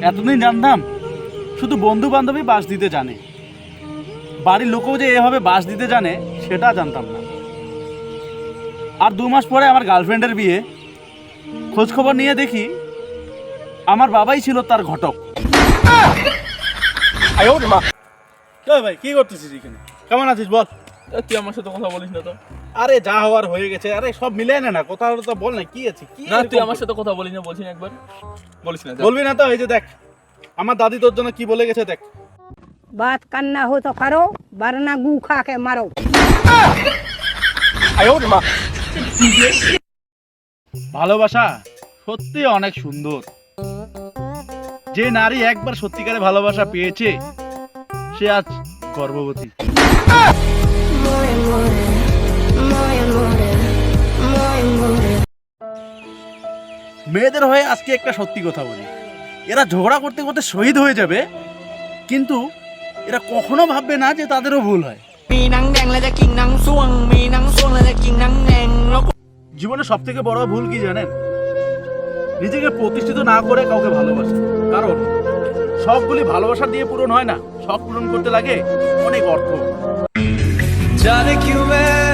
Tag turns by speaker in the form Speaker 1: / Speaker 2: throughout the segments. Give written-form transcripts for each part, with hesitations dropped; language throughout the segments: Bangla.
Speaker 1: এতদিন জানতাম শুধু বন্ধু বান্ধবী বাস দিতে জানে, বাড়ির লোকও যে এভাবে বাস দিতে জানে সেটা জানতাম না। আর 2 মাস পরে আমার গার্লফ্রেন্ডের বিয়ে, খোঁজখবর নিয়ে দেখি আমার বাবাই ছিল তার ঘটক। ভাই কি করতেছিস এখানে? কেমন আছিস বল?
Speaker 2: তুই আমার সাথে কথা বলিস না তো?
Speaker 1: আরে যা হওয়ার হয়ে গেছে, আরে সব মিলে না কথা তো বল না, কি আছে কি?
Speaker 2: না তুই আমার সাথে কথা বলিস না, বলছিস একবার বলিস না।
Speaker 1: বলবি না তো? এই যে দেখ আমার দাদি তোর জন্য কি বলে গেছে, দেখ।
Speaker 3: बात करना हो तो करो वरना गू खा के मारो।
Speaker 1: ভালোবাসা সত্যি অনেক সুন্দর। যে নারী একবার সত্যিকারে ভালোবাসা পেয়েছে সে আজ গর্ভবতী। মেয়েদের হয়ে আজকে একটা সত্যি কথা বলি, এরা ঝগড়া করতে করতে শহীদ হয়ে যাবে, কিন্তু এরা কখনো ভাববে না যে তাদেরও ভুল হয়। জীবনে সব থেকে বড় ভুল কি জানেন? নিজেকে প্রতিষ্ঠিত না করে কাউকে ভালোবাসা। কারণ সবগুলি ভালোবাসা দিয়ে পূরণ হয় না, শখ পূরণ করতে লাগে অনেক অর্থ।
Speaker 4: जाने क्यों मैं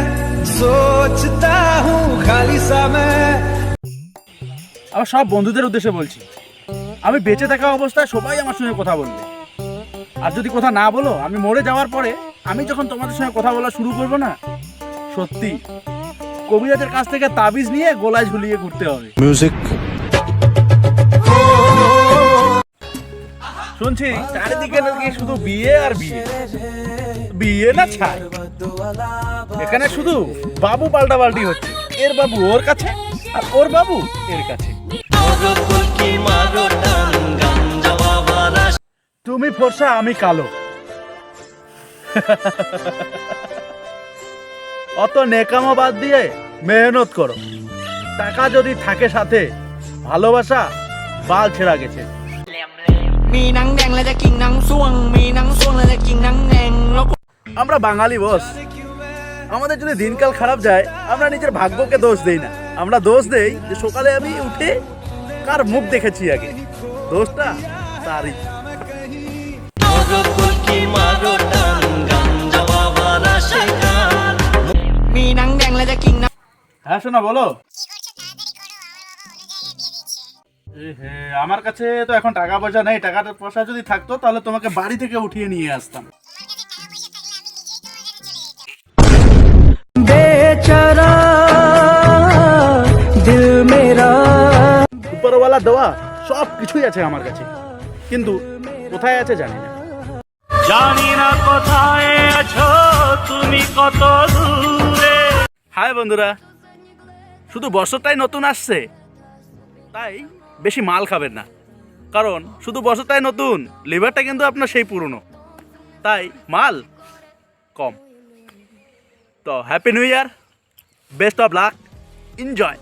Speaker 4: सोचता हूँ खाली सा मैं।
Speaker 1: আমার সব বন্ধুদের উদ্দেশ্যে বলছি, আমি বেঁচে থাকা অবস্থায় সবাই আমার সঙ্গে কথা বলবে, আর যদি কথা না বলো আমি মরে যাওয়ার পরে আমি যখন তোমাদের সঙ্গে কথা বলা শুরু করবো না, সত্যি কবিরাজের কাছ থেকে তাবিজ নিয়ে গলায় ঝুলিয়ে ঘুরতে হবে।
Speaker 4: म्यूजिक
Speaker 1: শুনছি চারিদিকে নাকি শুধু বিয়ে আর বিয়ে, বিয়ে না ছাই। এখানে শুধু বাবু পাল্টাপাল্টি হচ্ছে, এর বাবু ওর কাছে আর ওর বাবু এর কাছে। তুমি ফর্সা আমি কালো, অত নেকামো বাদ দিয়ে মেহনত করো। টাকা যদি থাকে সাথে, ভালোবাসা বাল ছেঁড়া গেছে।
Speaker 5: มีหนังแดงและจะกินหนังส่วงมีหนังส่วงและจะกินหนังแดงแล้ว
Speaker 1: আমরা বাঙালি বস, আমাদের যদি দিনকাল খারাপ যায় আমরা নিজের ভাগ্যকে দোষ দেই না, আমরা দোষ দেই যে সকালে আমি উঠে কার মুখ দেখেছি আগে, দোষটা তারই।
Speaker 5: มีหนังแดงและจะกินหนัง
Speaker 1: হ্যাঁ শোনা বলো। হে আমার কাছে তো এখন টাকা পয়সা নেই, টাকা পয়সা যদি থাকতো তাহলে তোমাকে বাড়ি থেকে উঠিয়ে নিয়ে আসতাম।
Speaker 4: बेचारा दिल मेरा।
Speaker 1: উপরওয়ালা দেওয়া সব কিছুই আছে আমার কাছে, কিন্তু কোথায় আছে জানি না। জানি না কোথায় আছো তুমি, কত দূরে। হাই বন্ধুরা, শুধু বছরটাই নতুন আসছে তাই বেশি মাল খাবেন না, কারণ শুধু বছরটাই নতুন, লিভারটা কিন্তু আপনার সেই পুরনো, তাই মাল কম। তো happy new year, best of luck, enjoy.